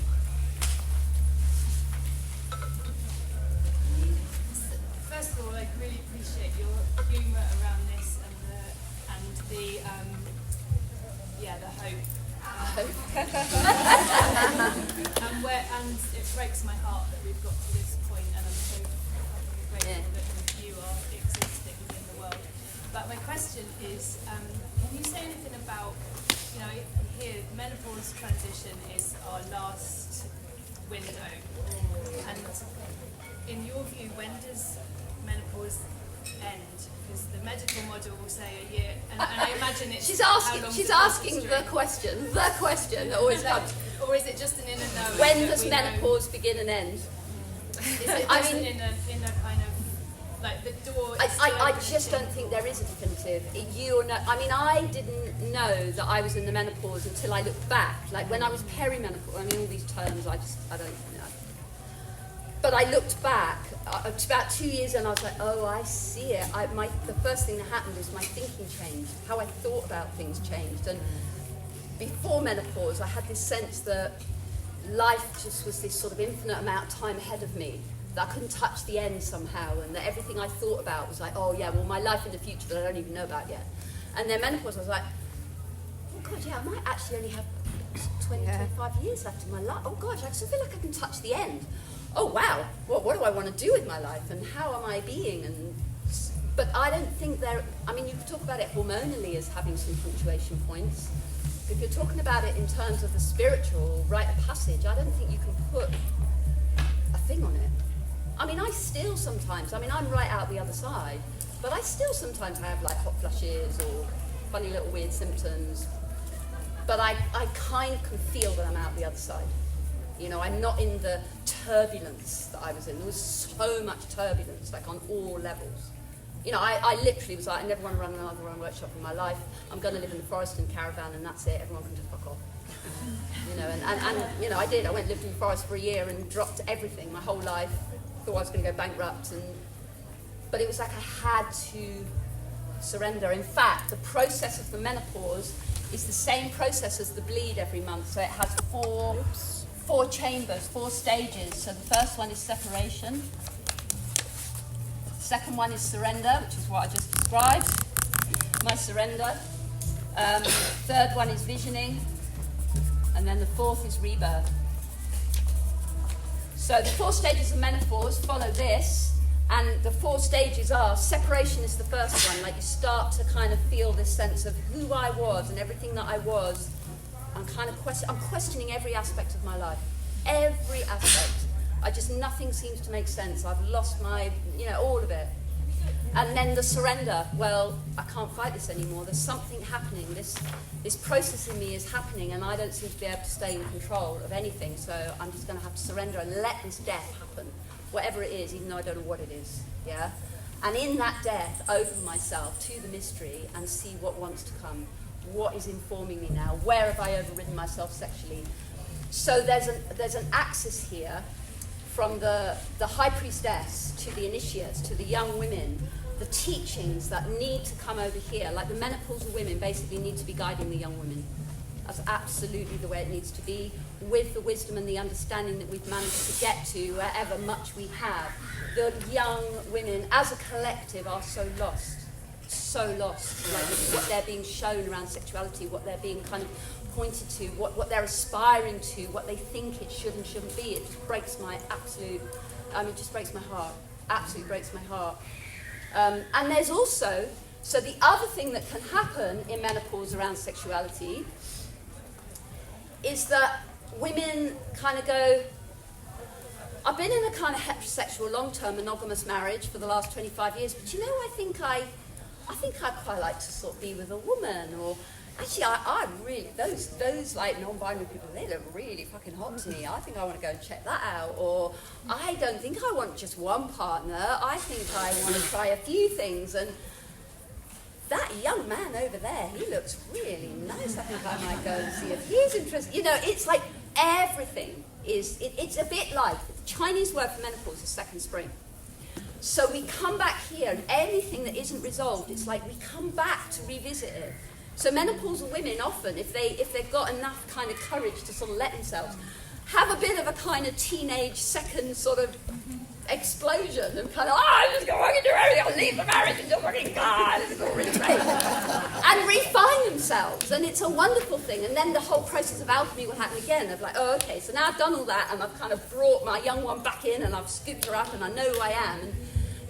First of all, I really appreciate your humour around this and the hope. And it breaks my heart that we've got to this point, and I'm so grateful that you are existing within the world. But my question is, can you say anything about, here menopause transition is our last window, and in your view, when does menopause end? Because the medical model will say a year, and I imagine it's She's asking the question that always comes. Or is it just an inner knowing? When does menopause begin and end? Is it just in a kind of like the door? I just don't think there is a definitive. I didn't know that I was in the menopause until I looked back. Like when I was perimenopause, all these terms I don't know. But I looked back to about 2 years and I was like, oh, I see it. The first thing that happened is my thinking changed. How I thought about things changed. And before menopause, I had this sense that life just was this sort of infinite amount of time ahead of me, that I couldn't touch the end somehow, and that everything I thought about was like, oh yeah, well, my life in the future that I don't even know about yet. And then menopause, I was like, oh God, yeah, I might actually only have 25 years left in my life. Oh gosh, I still feel like I can touch the end. Oh wow, what do I want to do with my life, and how am I being? But I don't think you could talk about it hormonally as having some punctuation points. If you're talking about it in terms of the spiritual rite of passage, I don't think you can put a thing on it. I still sometimes, I'm right out the other side, but I still sometimes have like hot flushes or funny little weird symptoms. But I kind of can feel that I'm out the other side. I'm not in the turbulence that I was in. There was so much turbulence, like on all levels. I literally was like, I never want to run another workshop in my life. I'm going to live in the forest in caravan, and that's it. Everyone can just fuck off. I did. I went and lived in the forest for a year and dropped everything, my whole life. Thought I was going to go bankrupt, but it was like I had to surrender. In fact, the process of the menopause is the same process as the bleed every month. So it has four chambers, 4 stages. So the first one is separation. Second one is surrender, which is what I just described, my surrender. Third one is visioning. And then the 4th is rebirth. So the 4 stages of menopause follow this. And the 4 stages are, separation is the first one. Like you start to kind of feel this sense of who I was and everything that I was. I'm questioning every aspect of my life. Every aspect. Nothing seems to make sense. I've lost my, all of it. And then the surrender. Well, I can't fight this anymore. There's something happening. This process in me is happening, and I don't seem to be able to stay in control of anything. So I'm just going to have to surrender and let this death happen, whatever it is, even though I don't know what it is. Yeah. And in that death, open myself to the mystery and see what wants to come. What is informing me now? Where have I overridden myself sexually? So there's an axis here from the high priestess to the initiates, to the young women, the teachings that need to come over here, like the menopausal women basically need to be guiding the young women. That's absolutely the way it needs to be, with the wisdom and the understanding that we've managed to get to wherever much we have. The young women, as a collective, are so lost. Like what they're being shown around sexuality, what they're being kind of pointed to, what they're aspiring to, what they think it should and shouldn't be. It just breaks my it just breaks my heart. Absolutely breaks my heart. And there's also, so the other thing that can happen in menopause around sexuality is that women kind of go, I've been in a kind of heterosexual, long-term monogamous marriage for the last 25 years, but I think I'd quite like to sort of be with a woman, or actually I really, those like non-binary people, they look really fucking hot to me. I think I want to go and check that out. Or I don't think I want just one partner. I think I want to try a few things. And that young man over there, he looks really nice. I think I might go and see if he's interested. It's like everything is, it's a bit like, the Chinese word for menopause is second spring. So we come back here, and anything that isn't resolved, it's like we come back to revisit it. So menopausal women often, if they've got enough kind of courage to sort of let themselves have a bit of a kind of teenage second sort of explosion and kind of, I'm just going to fucking do everything, I'll leave the marriage and just fucking God, this is all really great. And refine themselves, and it's a wonderful thing. And then the whole process of alchemy will happen again, of like, oh, okay, so now I've done all that, and I've kind of brought my young one back in, and I've scooped her up, and I know who I am. And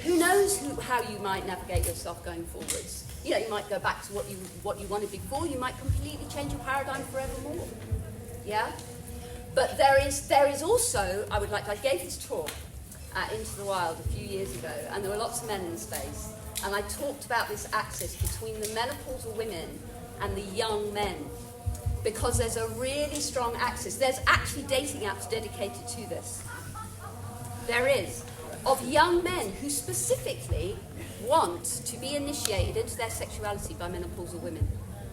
who knows how you might navigate yourself going forwards. You might go back to what you wanted before. You might completely change your paradigm forevermore. Yeah? But there is also, I gave this talk at Into the Wild a few years ago, and there were lots of men in the space, and I talked about this axis between the menopausal women and the young men, because there's a really strong axis. There's actually dating apps dedicated to this. There is. Of young men who specifically want to be initiated into their sexuality by menopausal women,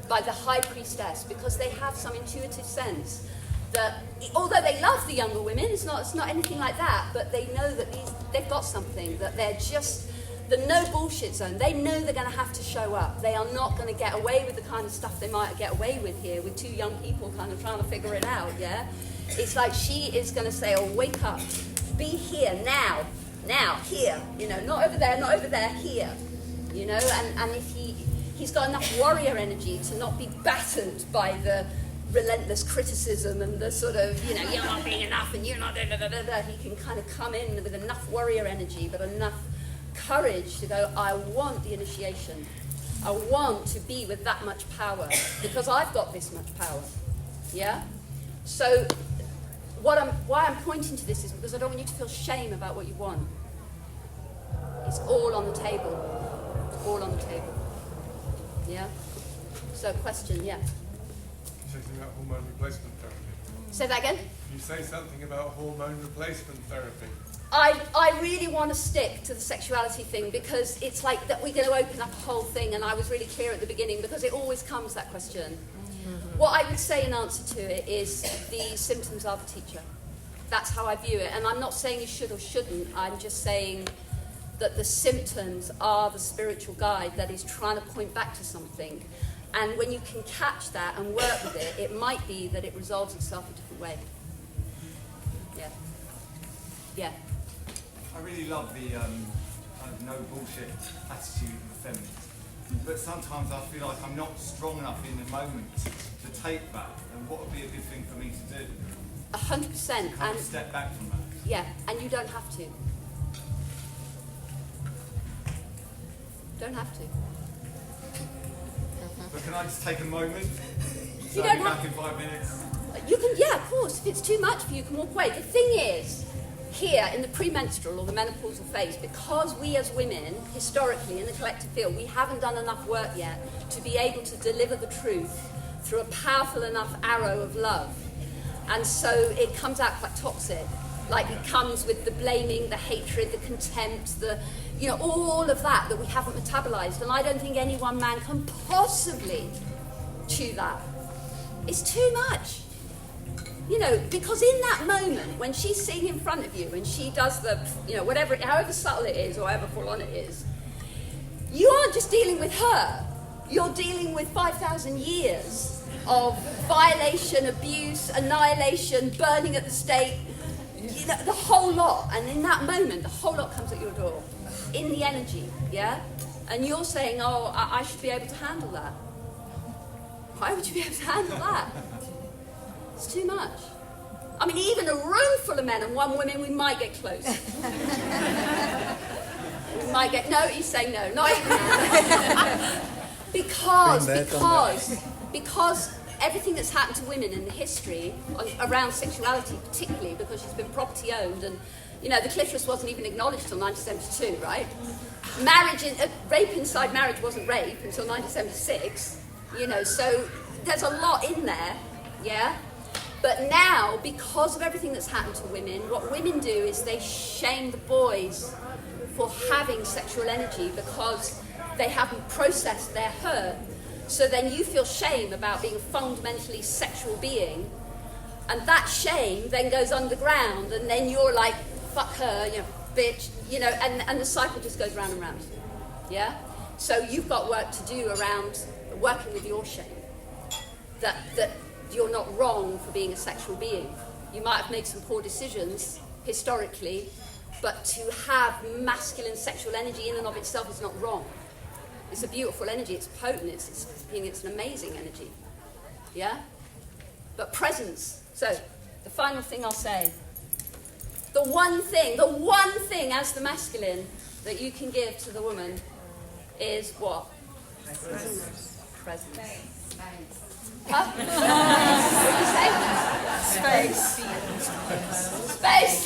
by the high priestess, because they have some intuitive sense that, although they love the younger women, it's not anything like that, but they know that they've got something, that they're just the no bullshit zone. They know they're going to have to show up. They are not going to get away with the kind of stuff they might get away with here, with two young people kind of trying to figure it out, yeah? It's like she is going to say, oh, wake up, be here, now, here, not over there, here, and if he's got enough warrior energy to not be battered by the relentless criticism and the sort of, you're not being enough and you're not, he can kind of come in with enough warrior energy, but enough courage to go, I want the initiation. I want to be with that much power because I've got this much power. Yeah? So why I'm pointing to this is because I don't want you to feel shame about what you want. It's all on the table. All on the table. Yeah? So question, yeah? Something about hormone replacement therapy. Say that again? You say something about hormone replacement therapy. I really want to stick to the sexuality thing because it's like that we're going to open up a whole thing, and I was really clear at the beginning because it always comes, that question. Mm-hmm. What I would say in answer to it is the symptoms are the teacher. That's how I view it. And I'm not saying you should or shouldn't. I'm just saying that the symptoms are the spiritual guide that is trying to point back to something. And when you can catch that and work with it, it might be that it resolves itself a different way. Yeah. Yeah. I really love the kind of no bullshit attitude of the feminist. But sometimes I feel like I'm not strong enough in the moment to take that. And what would be a good thing for me to do? 100%. Kind of step back from that. Yeah, and you don't have to. Don't have to. But can I just take a moment? You So don't I'll be have back in 5 minutes. You can, yeah, of course. If it's too much for you, you can walk away. The thing is, here in the premenstrual or the menopausal phase, because we as women, historically in the collective field, we haven't done enough work yet to be able to deliver the truth through a powerful enough arrow of love. And so it comes out quite toxic. Like it comes with the blaming, the hatred, the contempt, all of that we haven't metabolized. And I don't think any one man can possibly chew that. It's too much. because in that moment, when she's sitting in front of you and she does the, whatever, however subtle it is or however full on it is, you aren't just dealing with her. You're dealing with 5,000 years of violation, abuse, annihilation, burning at the stake, the whole lot. And in that moment, the whole lot comes at your door, in the energy, yeah? And you're saying, oh, I should be able to handle that. Why would you be able to handle that? It's too much. I mean, even a room full of men and one woman, we might get close. We might get, no, he's saying no, not even that. Because everything that's happened to women in the history around sexuality, particularly because she's been property owned, and the clitoris wasn't even acknowledged till 1972, right? Rape inside marriage wasn't rape until 1976, so there's a lot in there, yeah? But now, because of everything that's happened to women, what women do is they shame the boys for having sexual energy because they haven't processed their hurt. So then you feel shame about being a fundamentally sexual being, and that shame then goes underground, and then you're like, fuck her, bitch, and the cycle just goes round and round. Yeah? So you've got work to do around working with your shame. That you're not wrong for being a sexual being. You might have made some poor decisions historically, but to have masculine sexual energy in and of itself is not wrong. It's a beautiful energy, it's potent, it's an amazing energy. Yeah? But presence. So, the final thing I'll say. The one thing as the masculine that you can give to the woman is what? Presence. Huh? What did you say? Space.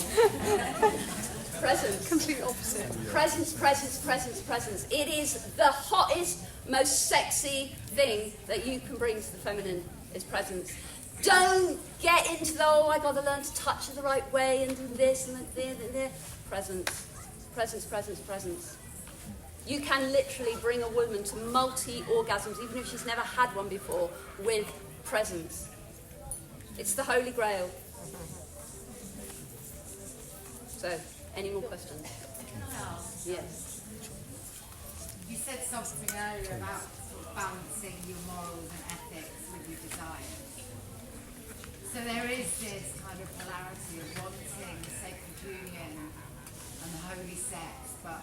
Presence. Complete opposite. Presence. It is the hottest, most sexy thing that you can bring to the feminine is presence. Don't get into the, I got to learn to touch her the right way and do this and that. Presence. You can literally bring a woman to multi-orgasms, even if she's never had one before, with presence. It's the Holy Grail. So, any more questions? Yes. You said something earlier about sort of balancing your morals and ethics with your desire. So there is this kind of polarity of wanting the sacred union and the holy sex, but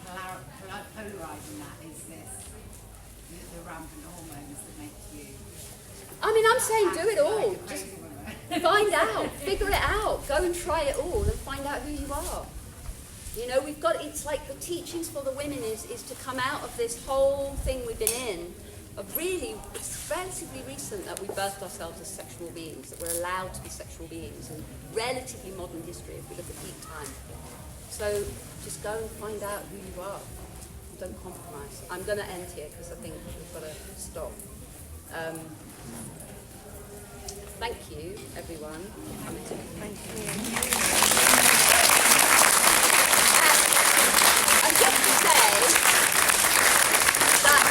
polarizing that is the rampant hormones that make you. I mean, I'm saying do it all. Just find out, figure it out, go and try it all and find out who you are. It's like the teachings for the women is to come out of this whole thing we've been in. It's relatively recent that we birthed ourselves as sexual beings, that we're allowed to be sexual beings in relatively modern history if we look at peak time. So just go and find out who you are. Don't compromise. I'm going to end here because I think we've got to stop. Thank you, everyone. Thank you. And just to say that,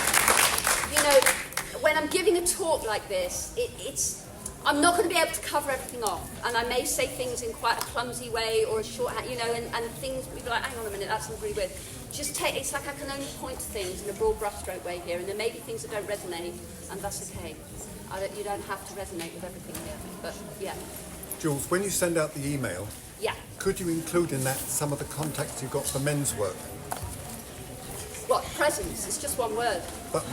when I'm giving a talk like this, I'm not going to be able to cover everything off, and I may say things in quite a clumsy way or a shorthand, and things people are like, hang on a minute, that sounds really weird. It's like I can only point to things in a broad brushstroke way here, and there may be things that don't resonate, and that's okay. You don't have to resonate with everything here, but yeah. Jules, when you send out the email, Yeah. could you include in that some of the contacts you've got for men's work? What? Presence? It's just one word. But